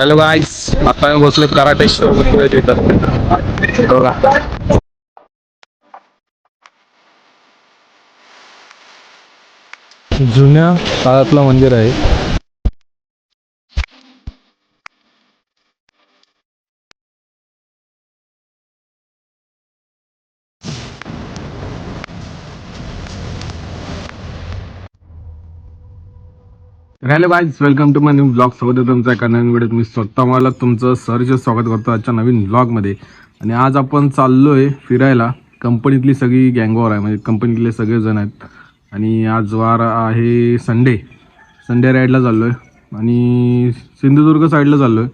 Hello गाईस, आता मी बसलो karate show बघा. जुन्या काळातलं मंदिर आहे. Hello guys, welcome to my new blog. सोबत आहे तुमच्या एका नवीन व्हिडिओत. मी स्वतः मला तुमचं सहर्ष स्वागत करतो आजच्या नवीन ब्लॉगमध्ये. आणि आज आपण चाललोय फिरायला. कंपनीतली सगळी गँगवर आहे, म्हणजे कंपनीतले सगळे जण आहेत. आणि आज वार आहे संडे राईडला चाललो आहे. आणि सिंधुदुर्ग साईडला चाललो आहे,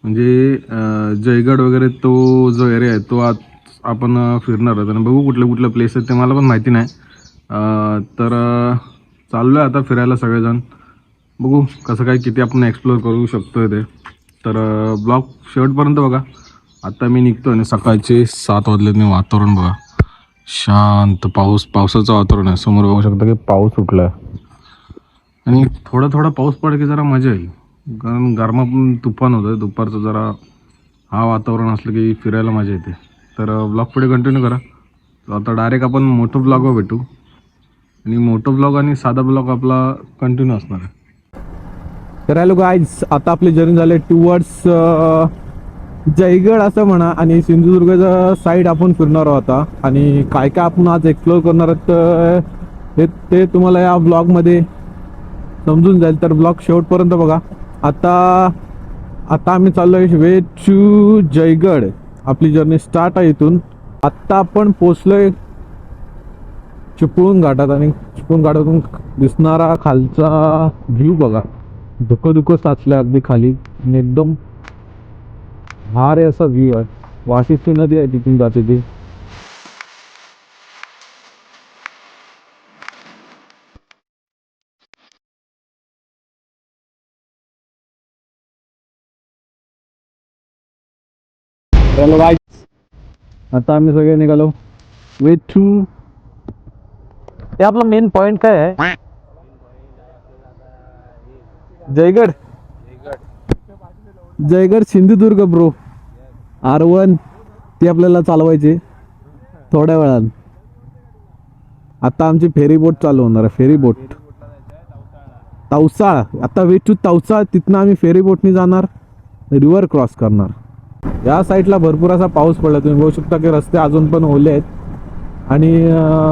म्हणजे जयगड वगैरे तो जो एरिया आहे तो आज आपण फिरणार आहोत. आणि बघू कुठले कुठले प्लेस आहेत ते मला पण माहिती नाही. तर चाललो आहे आता फिरायला सगळेजण. बघू कसं काय किती आपण एक्सप्लोअर करू शकतो ते. तर ब्लॉग शेवटपर्यंत बघा. आता मी निघतो आणि सकाळचे 7 वाजले. वातावरण बघा, शांत पावसाचं वातावरण आहे. समोर बघू शकता की पाऊस उठला आहे. आणि थोडा थोडा पाऊस पडला की जरा मजा येईल, कारण गरमा पण तुफान होतं दुपारचं. जरा हा वातावरण असलं की फिरायला मजा येते. तर ब्लॉग पुढे कंटिन्यू करा. तर आता डायरेक्ट आपण मोठं ब्लॉगवर भेटू. आणि मोठं ब्लॉग आणि साधा ब्लॉग आपला कंटिन्यू असणार आहे. तर हॅलो गाईज, आता आपली जर्नी झाले टुवर्ड्स जयगड असं म्हणा. आणि सिंधुदुर्गचा साईड आपण फिरणार आहोत आता. आणि काय काय आपण आज एक्सप्लोअर करणार आहोत ते तुम्हाला या ब्लॉगमध्ये समजून जाईल. तर ब्लॉग शेवटपर्यंत बघा. आता आम्ही चाललोय वे टू जयगड. आपली जर्नी स्टार्ट आहे इथून. आत्ता आपण पोचलोय चिपळूण घाटात. आणि चिपळूण घाटातून दिसणारा खालचा व्ह्यू बघा. धुकं साचलं अगदी खाली. आणि एकदम भारी असा व्ह्यू आहे. वाशिष्ठी नदी आहे तिथून जाते ती. हॅलो गाईज, आता आम्ही सगळे निघालो वे टू. ते आपला मेन पॉइंट काय आहे? जयगड सिंधुदुर्ग ब्रो. R1 ती आपल्याला चालवायची थोड्या वेळात. आता आमची फेरी बोट चालू होणार आहे. Ferry boat Tavsal. आता वे टू तवसाळ. तिथनं आम्ही फेरी बोटनी जाणार, रिव्हर क्रॉस करणार. या साईडला भरपूर असा पाऊस पडला. तुम्ही बघू शकता की रस्ते अजून पण ओले आहेत. आणि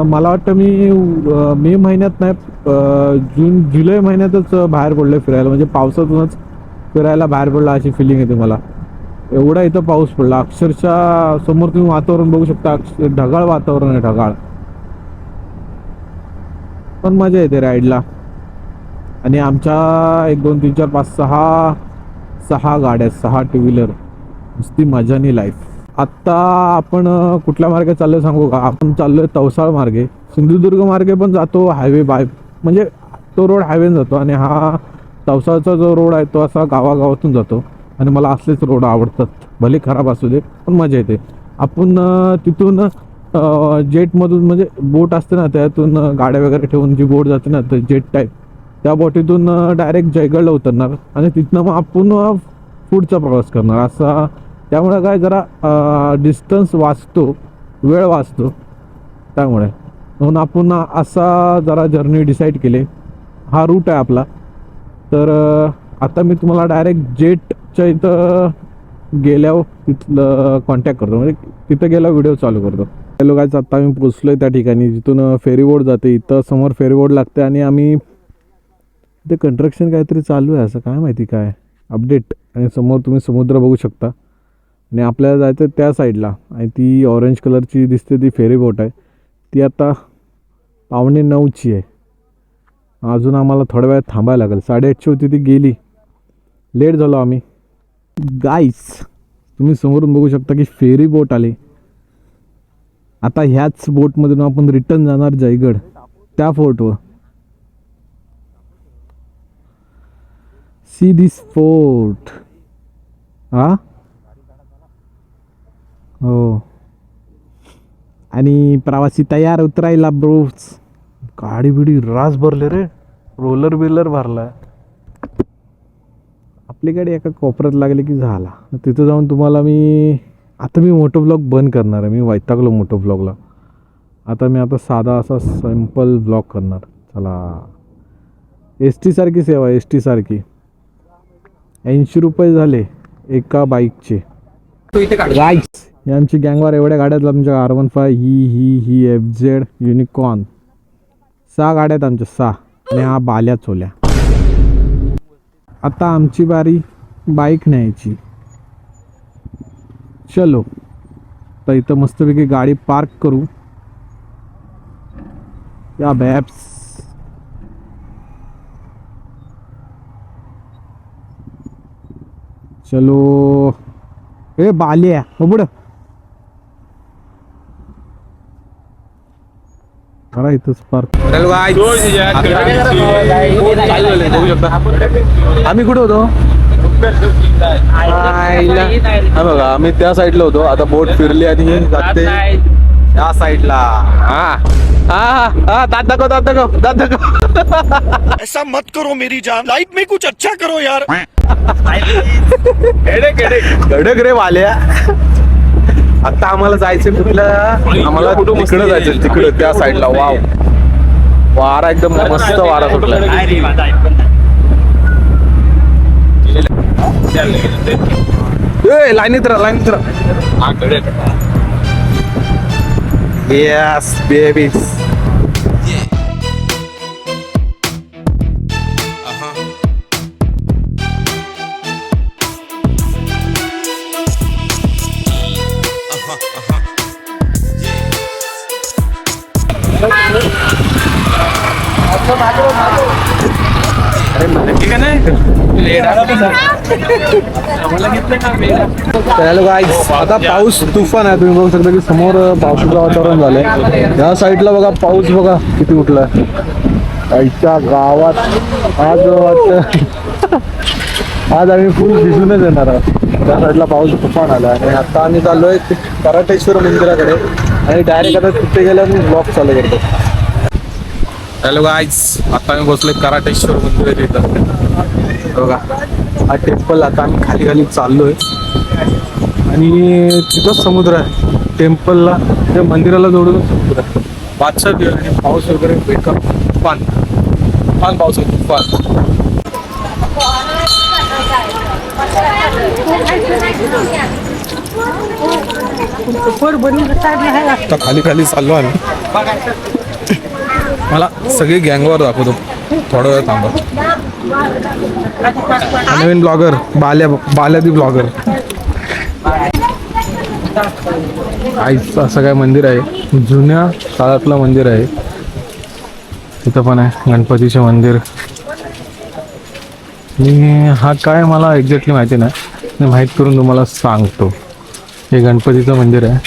मला वाटतं मी मे महिन्यात नाही, जुलै महिन्यातच बाहेर पडलो फिरायला. म्हणजे पावसातूनच फिरायला बाहेर पडला अशी फिलिंग येते मला. एवढा इथं पाऊस पडला अक्षरशः. समोर तुम्ही वातावरण बघू शकता, ढगाळ वातावरण आहे, ढगाळ. पण मजा येते राईडला. आणि आमच्या 1 2 3 4 5 6 गाड्या, 6 टू व्हीलर. नुसती मजा नाही लाईफ. आत्ता आपण कुठल्या मार्गे चाललोय सांगू का? आपण चाललोय तवसाळ मार्गे. सिंधुदुर्ग मार्गे पण जातो हायवे बाय, म्हणजे तो रोड हायवेने जातो. आणि हा तवसाळचा जो रोड आहे तो असा गावागावातून जातो. आणि मला असलेच रोड आवडतात, भले खराब असू दे पण मजा येते. आपण तिथून जेटमधून, म्हणजे बोट असते ना त्यातून गाड्या वगैरे ठेवून जी बोट जाते ना, तर जेट टाईप, त्या बोटीतून डायरेक्ट जयगडला उतरणार. आणि तिथनं मग आपण पुढचा प्रवास करणार असा. त्यामुळे काय जरा डिस्टन्स वाचतो, वेळ वाचतो. त्यामुळे म्हणून आपण असा जरा जर्नी डिसाईड केले. हा रूट आहे आपला. तर आता मी तुम्हाला डायरेक्ट जेटच्या इथं गेल्यावर तिथलं कॉन्टॅक्ट करतो, म्हणजे तिथं गेल्यावर व्हिडिओ चालू करतो. हॅलो गाईज, आता आम्ही पोचलो आहे त्या ठिकाणी जिथून फेरी बोट जाते. इथं समोर फेरी बोट लागते. आणि आम्ही इथे कंस्ट्रक्शन काहीतरी चालू आहे, असं काय माहिती काय अपडेट. आणि समोर तुम्ही समुद्र बघू शकता. आणि आपल्याला जायचं त्या साईडला. आणि ती ऑरेंज कलरची दिसते ती फेरी बोट आहे. ती आता 8:45 आहे. अजून आम्हाला थोड्या वेळात थांबायला लागेल. 8:30 होती, ती गेली. लेट झालो आम्ही. गाईस, तुम्ही समोरून बघू शकता की फेरी बोट आली. आता ह्याच बोटमधून आपण रिटर्न जाणार जयगड, त्या फोर्टवर. See this fort. हो. आणि प्रवासी तयार उतरायला ब्रोस. गाडी बिडी रास भरले रे, रोलर बिलर भरलाय. आपली गाडी एका कोपऱ्यात लागली की झाला. तिथं जाऊन तुम्हाला मी मोटो ब्लॉग बंद करणार आहे. मी वैतागलो मोटो ब्लॉगला. आता साधा असा सिंपल ब्लॉग करणार. चला, एस टी सारखी सेवा, एस टी सारखी. 80 रुपये झाले एका बाईकचे. गाईस, यांची गँगवर एवढ्या गाड्या आहेत आमच्या. R15 ही FZ युनिकॉर्न. 6 गाड्या आहेत आमच्या, 6. आणि हा बाल्या चोल्या. आता आमची बारी बाईक न्यायची. चलो, तर इथं मस्तपैकी गाडी पार्क करू. या बॅप्स, चलो. ए बाल्या बघ, करा इथंच पार्क. आम्ही कुठे होतो? हा बघा, आम्ही त्या साईडला होतो. आता बोट फिरली आणि जाते या साईडला. दात दाखव. ऐसा मत करो मेरी जान, लाइफ में कुछ अच्छा करो यार. कडक रे वाल्या. आता आम्हाला जायचं कुठलं? आम्हाला तिकडं जायचं, तिकडं त्या साईडला. वाव, वारा एकदम मस्त वारा सुटला. लाईनीत राहा. Yes babies. आता पाऊस तुफान आहे. तुम्ही बघू शकता की समोर पावसाचं वातावरण झालंय. या साईडला बघा, पाऊस बघा किती उठलाय. आईच्या गावात आज आम्ही फुल भिजूनच येणार आहोत. त्या साईडला पाऊस तुफान आला. आणि आता आम्ही चाललोय कराटेश्वर मंदिराकडे. आणि डायरेक्ट आता तिथे गेल्यावर मी ब्लॉग चालू करतो. हॅलो गाईज, आता आम्ही बसलोय कराटेश्वर मंदिर इथं बघा. हा टेम्पल. आता आम्ही खाली चाललोय आणि तिथंच समुद्र आहे. टेम्पलला, त्या मंदिराला जोडून समुद्र आहे. बादशाह व्ह्यू आणि पाऊस वगैरे बेकार. तुफान पाऊस आहे, तुफान. आता खाली चाललो आम्ही. मला सगळी गँगवर दाखवतो थोडा वेळ थांबा. नवीन ब्लॉगर बाल्यादी ब्लॉगर. आईचं असं काय मंदिर आहे, जुन्या काळातलं मंदिर आहे. तिथं पण आहे गणपतीचे मंदिर. मी हा काय मला एक्झॅक्टली माहिती नाही, मी माहीत करून तुम्हाला सांगतो. हे गणपतीचं मंदिर आहे.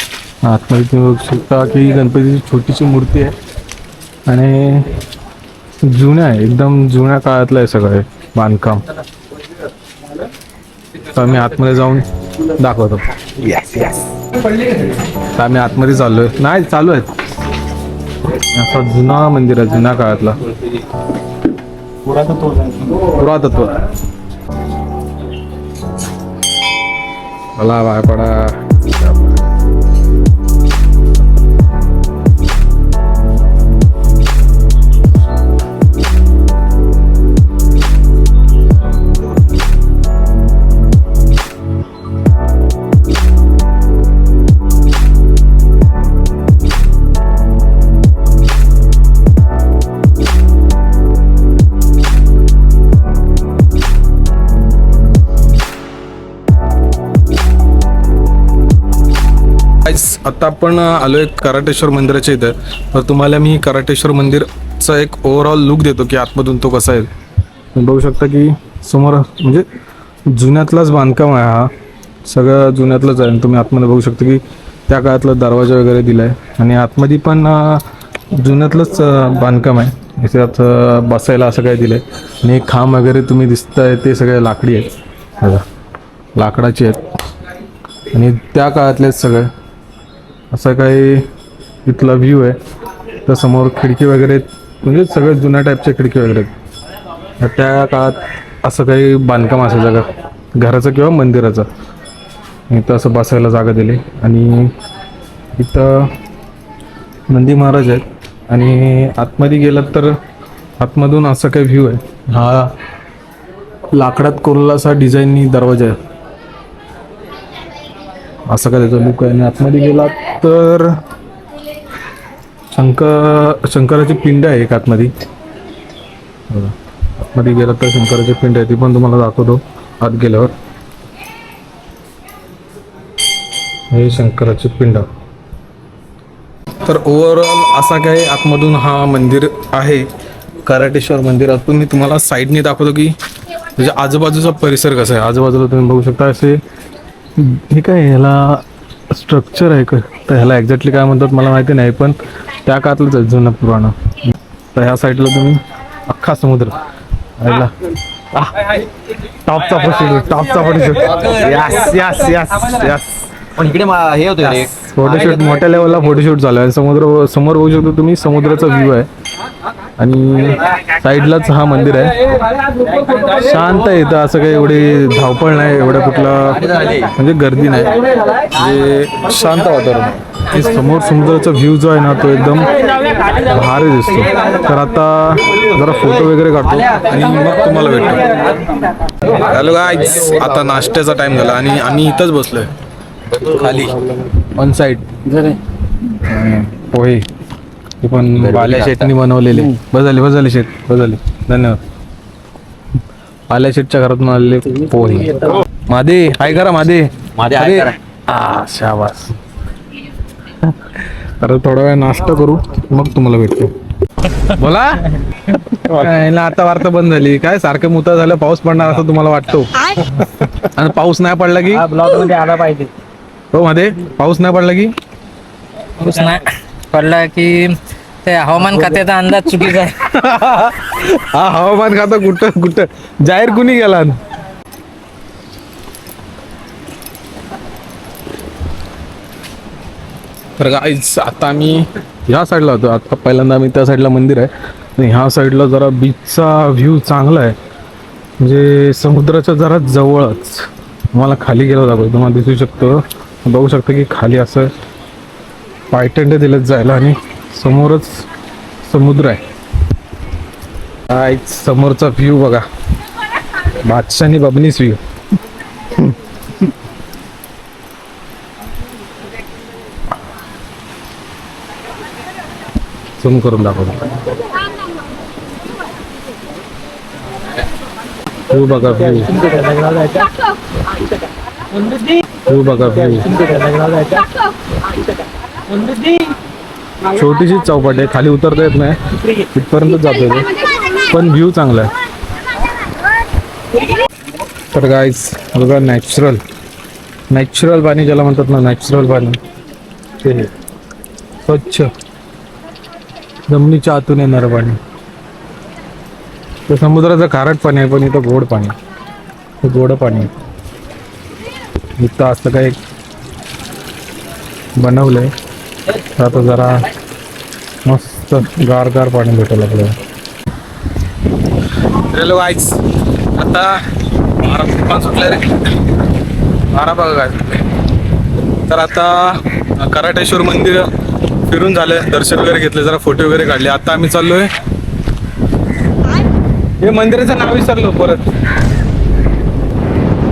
आतमध्ये तुम्ही बघू शकता की गणपतीची छोटीशी मूर्ती आहे आणि जुन्या आहे, एकदम जुन्या काळातलं आहे सगळं बांधकाम. तर आम्ही आतमध्ये जाऊन दाखवतो. तर आम्ही आतमध्ये चाललोय. नाही, चालू आहेत. असा जुना मंदिर आहे, जुन्या काळातला पुरातत्व. मला बाय पडा. आता आपण आलोय कराटेश्वर मंदिराच्या इथं. तर तुम्हाला मी कराटेश्वर मंदिरचा एक ओव्हरऑल लुक देतो की आतमधून तो कसा आहे. तुम्ही बघू शकता की समोर म्हणजे जुन्यातलाच बांधकाम आहे. हा सगळं जुन्यातलंच आहे. तुम्ही आतमध्ये बघू शकता की त्या काळातला दरवाजा वगैरे दिला आहे आणि आतमध्ये पण जुन्यातलंच बांधकाम आहे. याच्यात बसायला असं काय दिलं आहे आणि खांब वगैरे तुम्ही दिसताय ते सगळे लाकडी आहेत, लाकडाचे आहेत आणि त्या काळातलेच सगळे. असं काही इथला व्ह्यू आहे. तर समोर खिडकी वगैरे म्हणजे सगळ्यात जुन्या टाईपच्या खिडकी वगैरे आहेत. त्या काळात असं काही बांधकाम असायचं का घराचं किंवा मंदिराचं. इथं असं बसायला जागा दिली आणि इथं नंदी महाराज आहेत आणि आतमध्ये गेलात तर आतमधून असा काही व्ह्यू आहे. हा लाकडात कोरलेला असा डिझाईननी दरवाजा आहे, असं काय त्याचा लुक आहे. आणि आतमध्ये गेलात तर शंकराची पिंड आहे एक आतमध्ये. बघा, आतमध्ये गेलात तर शंकराची पिंड आहे, ती पण तुम्हाला दाखवतो आत गेल्यावर. हे शंकराची पिंड. तर ओव्हरऑल असा काही आतमधून हा मंदिर आहे, कराटेश्वर मंदिर. आतून मी तुम्हाला साईडने दाखवतो की त्याच्या आजूबाजूचा परिसर कसा आहे. आजूबाजूला तुम्ही बघू शकता असे हे काय ह्याला स्ट्रक्चर आहे का, तर ह्याला एक्झॅक्टली काय म्हणतात मला माहिती नाही, पण त्या काळातलंच आहे जुनं पुराणं. तर ह्या साईडला तुम्ही अख्खा समुद्र ह्याला टॉपचा photoshoot. Yes yes yes yes. पण इकडे हे होतं रे फोटोशूट मोठ्या लेवलला फोटोशूट चालू आहे. समोर बघू शकतो तुम्ही समुद्राचा व्ह्यू आहे आणि साईडलाच हा मंदिर आहे. शांत आहे इथं, असं काही एवढी धावपळ नाही, एवढं कुठलं म्हणजे गर्दी नाही, म्हणजे शांत वातावरण. हे समोर समुद्राचा व्ह्यू जो आहे ना तो एकदम भारी दिसतो. तर आता जरा फोटो वगैरे काढतो आणि मग तुम्हाला भेटतो. हॅलो गाईज, आता नाश्त्याचा टाइम झाला आणि आम्ही इथंच बसलोय खाली ऑन साईड. पोहे ते पण बाल्या शेटनी बनवलेले. बस झाले शेट, बस झाले, धन्यवाद. बाल्या शेटच्या घरातून आलेले पोहे. मादे हाय करा, मादे हाय करा. शाबास. तर थोडा वेळ नाश्ता करू मग तुम्हाला भेटतो. बोला. आता वार्ता बंद झाली काय, सारखं मुता झालं, पाऊस पडणार असं तुम्हाला वाटतो आणि पाऊस नाही पडला की ब्लॉग मध्ये आला पाहिजे. हो मध्ये पाऊस नाही पडला की पाऊस नाही पडला की ते हवामान खात्याचा अंदाज चुकीचा आहे. हा हवामान खाता कुठं जाहीर कुणी गेला. तर गाईज आता आम्ही ह्या साईडला होतो. आता पहिल्यांदा आम्ही त्या साईडला मंदिर आहे आणि ह्या साईडला जरा बीचचा व्ह्यू चांगला आहे, म्हणजे समुद्राच्या जरा जवळच. तुम्हाला खाली गेला दाखवतो, तुम्हाला दिसू शकतो, बघू शकता की खाली असं पायटंडे दिलेत जायला आणि समोरच समुद्र आहे. समोरचा व्ह्यू बघा, बादशानी बबनीस व्ह्यू. झूम करून दाखवतो. व्ह्यू बघा, व्ह्यू बघा, व्ह्यू. छोटीशी चौपाट आहे, खाली उतरता येत नाही, तिथपर्यंत जातोय ते, पण व्ह्यू चांगला आहे. तर गाईज बघा, नॅचरल पाणी ज्याला म्हणतात ना, नॅचरल पाणी ते हे स्वच्छ जमिनीच्या आतून येणारं पाणी. ते समुद्राचं खारट पाणी आहे, पण इथं गोड पाणी, गोड पाणी. इथं असं काही बनवलंय, आता जरा मस्त गार पाणी भेटायला लागलं. हॅलो गाईज, आता 12 सुटले रे, 12 बघा काय. तर आता कराटेश्वर मंदिर फिरून झालं, दर्शन वगैरे घेतले, जरा फोटो वगैरे काढले. आता आम्ही चाललोय, हे मंदिराचं नाव विसरलो परत,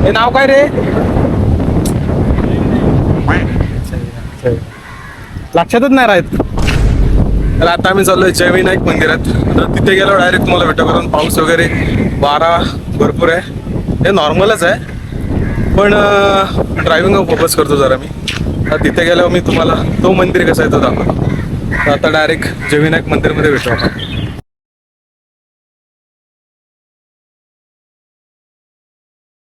हे नाव काय रे, लक्षातच नाही राहत. तर आता आम्ही चाललोय जयविनायक मंदिरात. तर तिथे गेलो डायरेक्ट तुम्हाला भेटू, कारण पाऊस वगैरे वारा भरपूर आहे. हे नॉर्मलच आहे, पण ड्रायव्हिंग फोकस करतो जरा मी. तर तिथे गेल्यावर मी तुम्हाला तो मंदिर कसं आहे तो दाखवतो. तर आता डायरेक्ट जयविनायक मंदिरमध्ये भेटू आपण.